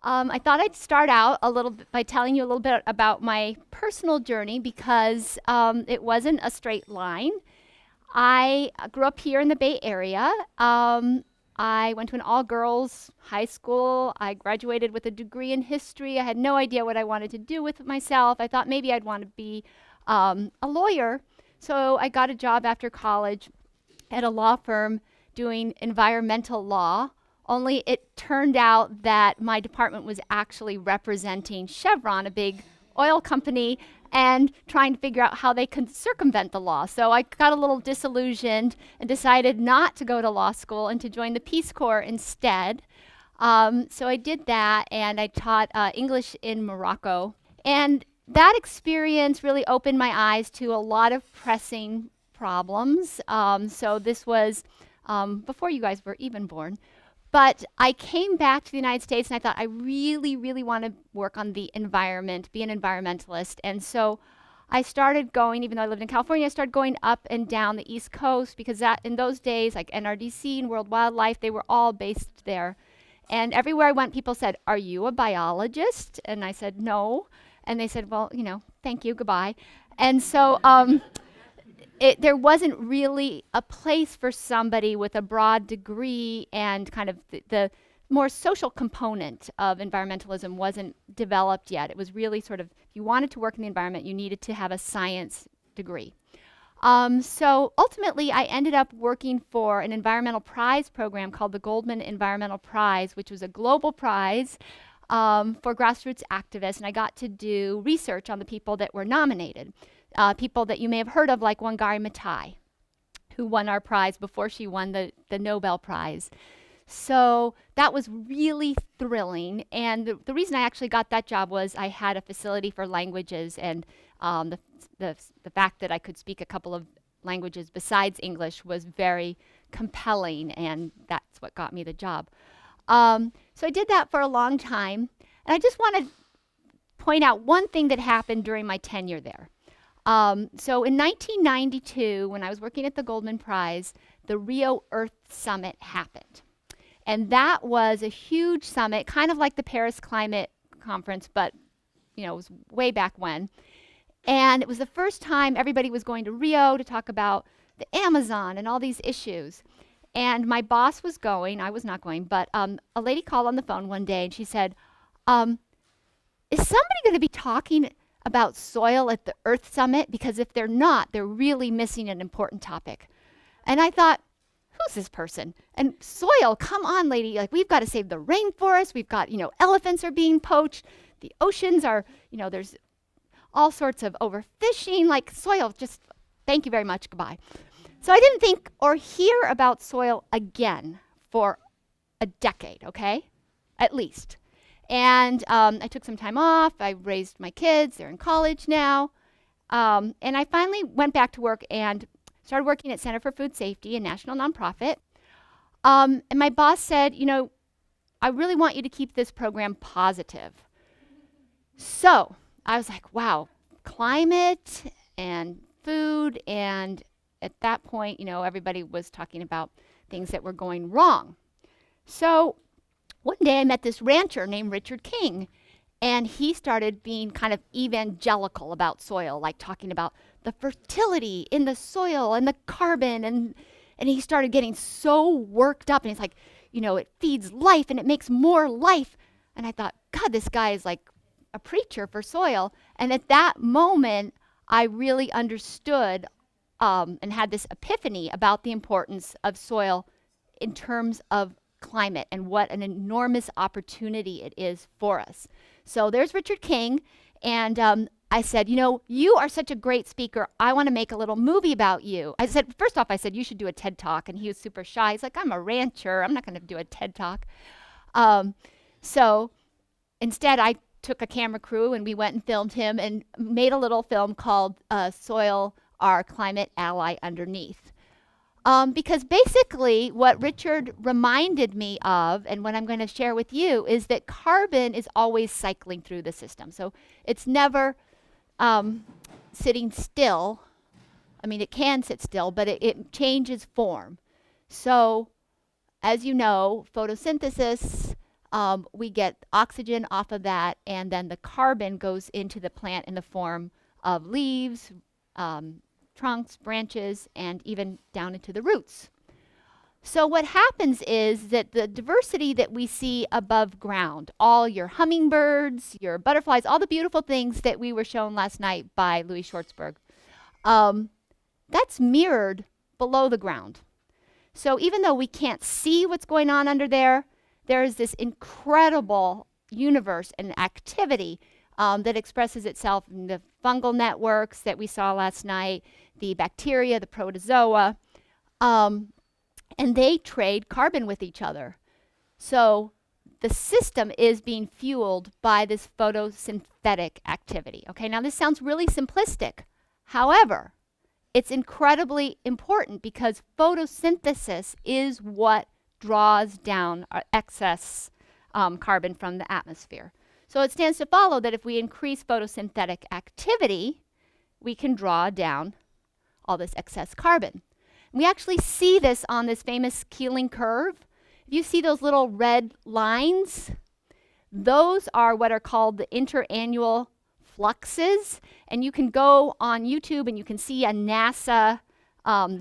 I thought I'd start out a little bit by telling you a little bit about my personal journey because it wasn't a straight line. I grew up here in the Bay Area. I went to an all-girls high school. I graduated with a degree in history. I had no idea what I wanted to do with myself. I thought maybe I'd want to be a lawyer. So I got a job after college at a law firm doing environmental law. Only it turned out that my department was actually representing Chevron, a big oil company, and trying to figure out how they could circumvent the law. So I got a little disillusioned and decided not to go to law school and to join the Peace Corps instead. So I did that, and I taught English in Morocco. And that experience really opened my eyes to a lot of pressing problems. So this was before you guys were even born. But I came back to the United States and I thought I really, really want to work on the environment, be an environmentalist. And so I started going, even though I lived in California, I started going up and down the East Coast because that in those days, like NRDC and World Wildlife, they were all based there. And everywhere I went, people said, "Are you a biologist?" And I said, "No." And they said, "Well, thank you, goodbye." And so there wasn't really a place for somebody with a broad degree, and kind of the more social component of environmentalism wasn't developed yet. It was really sort of, if you wanted to work in the environment, you needed to have a science degree. So ultimately, I ended up working for an environmental prize program called the Goldman Environmental Prize, which was a global prize for grassroots activists, and I got to do research on the people that were nominated. People that you may have heard of, like Wangari Maathai, who won our prize before she won the Nobel Prize. So that was really thrilling. And the reason I actually got that job was I had a facility for languages, and the fact that I could speak a couple of languages besides English was very compelling, and that's what got me the job. So I did that for a long time. And I just want to point out one thing that happened during my tenure there. So in 1992, when I was working at the Goldman Prize, the Rio Earth Summit happened. And that was a huge summit, kind of like the Paris Climate Conference, but it was way back when. And it was the first time everybody was going to Rio to talk about the Amazon and all these issues. And my boss was going, I was not going, but a lady called on the phone one day and she said, "Is somebody going to be talking about soil at the Earth Summit? Because if they're not, they're really missing an important topic." And I thought, who's this person? And soil, come on, lady. Like, we've got to save the rainforest. We've got, elephants are being poached. The oceans are, there's all sorts of overfishing. Like, soil, just thank you very much, goodbye. So I didn't think or hear about soil again for a decade, okay? At least. And I took some time off. I raised my kids. They're in college now. And I finally went back to work and started working at Center for Food Safety, a national nonprofit. And my boss said, "I really want you to keep this program positive." So I was like, wow, climate and food. And at that point, everybody was talking about things that were going wrong. So one day I met this rancher named Richard King, and he started being kind of evangelical about soil, like talking about the fertility in the soil and the carbon, and he started getting so worked up, and he's like, it feeds life and it makes more life. And I thought, God, this guy is like a preacher for soil. And at that moment, I really understood and had this epiphany about the importance of soil in terms of climate and what an enormous opportunity it is for us. So there's Richard King, and I said, you are such a great speaker. I want to make a little movie about you. I said, first off, you should do a TED Talk, and he was super shy. He's like, "I'm a rancher. I'm not going to do a TED Talk." So instead, I took a camera crew, and we went and filmed him and made a little film called Soil, Our Climate Ally Underneath. Because basically what Richard reminded me of, and what I'm going to share with you, is that carbon is always cycling through the system. So it's never sitting still. I mean, it can sit still, but it changes form. So as you know, photosynthesis We get oxygen off of that, and then the carbon goes into the plant in the form of leaves, trunks, branches, and even down into the roots. So what happens is that the diversity that we see above ground, all your hummingbirds, your butterflies, all the beautiful things that we were shown last night by Louis Schwartzberg, that's mirrored below the ground. So even though we can't see what's going on under there, there is this incredible universe and activity that expresses itself in the fungal networks that we saw last night, the bacteria, the protozoa, and they trade carbon with each other. So the system is being fueled by this photosynthetic activity. Okay, now this sounds really simplistic. However, it's incredibly important because photosynthesis is what draws down our excess carbon from the atmosphere. So it stands to follow that if we increase photosynthetic activity, we can draw down all this excess carbon. We actually see this on this famous Keeling curve. If you see those little red lines, those are what are called the interannual fluxes. And you can go on YouTube and you can see a NASA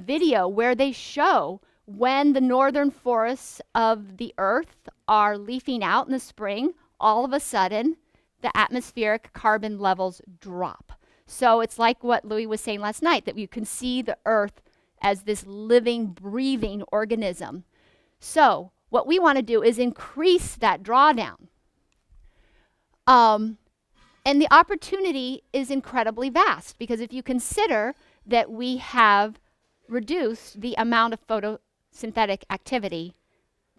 video where they show when the northern forests of the Earth are leafing out in the spring, all of a sudden, the atmospheric carbon levels drop. So it's like what Louis was saying last night, that you can see the Earth as this living, breathing organism. So what we want to do is increase that drawdown. And the opportunity is incredibly vast, because if you consider that we have reduced the amount of photosynthetic activity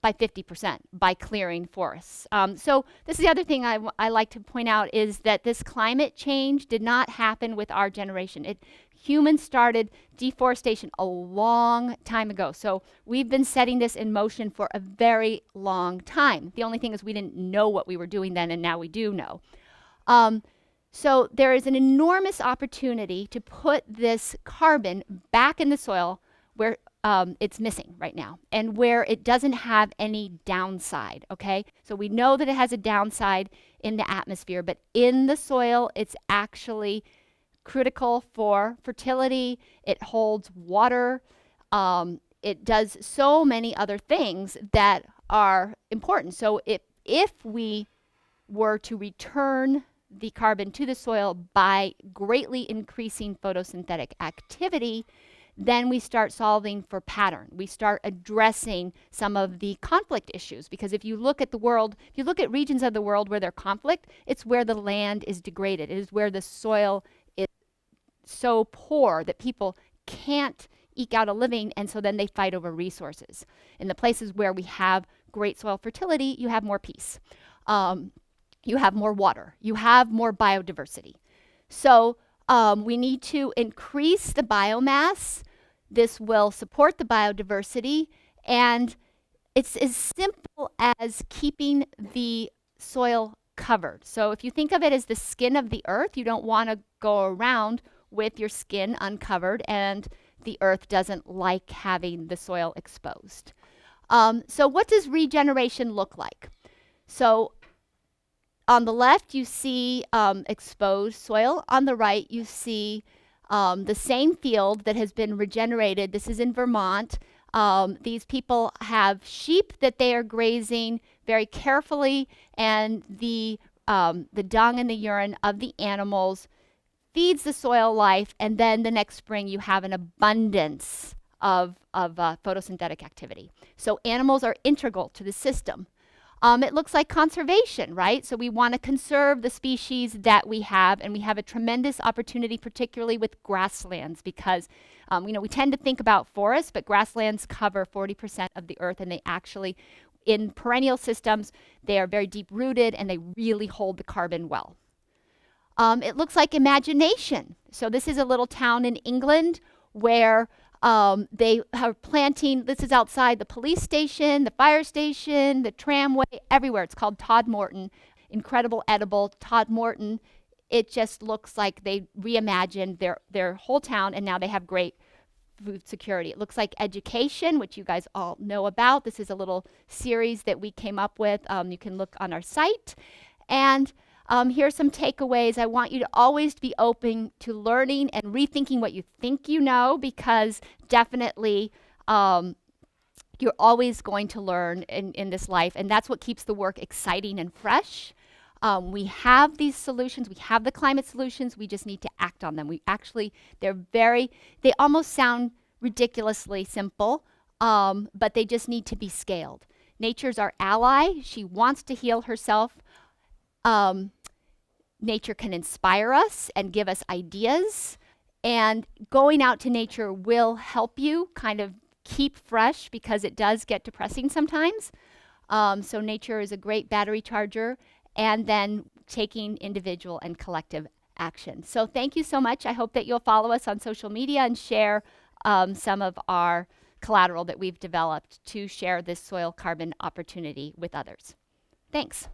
by 50% by clearing forests. So this is the other thing I like to point out, is that this climate change did not happen with our generation. Humans started deforestation a long time ago. So we've been setting this in motion for a very long time. The only thing is we didn't know what we were doing then, and now we do know. So there is an enormous opportunity to put this carbon back in the soil where it's missing right now, and where it doesn't have any downside, okay? So we know that it has a downside in the atmosphere, but in the soil, it's actually critical for fertility. It holds water. It does so many other things that are important. So if we were to return the carbon to the soil by greatly increasing photosynthetic activity, then we start solving for pattern. We start addressing some of the conflict issues, because if you look at the world, if you look at regions of the world where there's conflict, it's where the land is degraded. It is where the soil is so poor that people can't eke out a living, and so then they fight over resources. In the places where we have great soil fertility, you have more peace. You have more water. You have more biodiversity. So we need to increase the biomass. This will support the biodiversity, and it's as simple as keeping the soil covered. So if you think of it as the skin of the earth, you don't want to go around with your skin uncovered, and the earth doesn't like having the soil exposed. So what does regeneration look like? So on the left, you see exposed soil. On the right, you see the same field that has been regenerated. This is in Vermont. These people have sheep that they are grazing very carefully, and the dung and the urine of the animals feeds the soil life, and then the next spring you have an abundance of photosynthetic activity. So animals are integral to the system. It looks like conservation, right? So we want to conserve the species that we have, and we have a tremendous opportunity, particularly with grasslands, because we tend to think about forests, but grasslands cover 40% of the earth, and they actually, in perennial systems, they are very deep-rooted, and they really hold the carbon well. It looks like imagination. So this is a little town in England where they are planting, this is outside the police station, the fire station, the tramway, everywhere. It's called Todmorden, incredible edible. Todmorden, it just looks like they reimagined their whole town, and now they have great food security. It looks like education, which you guys all know about. This is a little series that we came up with. You can look on our site. And here's some takeaways. I want you to always be open to learning and rethinking what you think you know, because definitely you're always going to learn in this life, and that's what keeps the work exciting and fresh. We have these solutions. We have the climate solutions. We just need to act on them. They almost sound ridiculously simple, but they just need to be scaled. Nature's our ally. She wants to heal herself. Nature can inspire us and give us ideas, and going out to nature will help you kind of keep fresh, because it does get depressing sometimes. So nature is a great battery charger, and then taking individual and collective action. So thank you so much. I hope that you'll follow us on social media and share some of our collateral that we've developed to share this soil carbon opportunity with others. Thanks.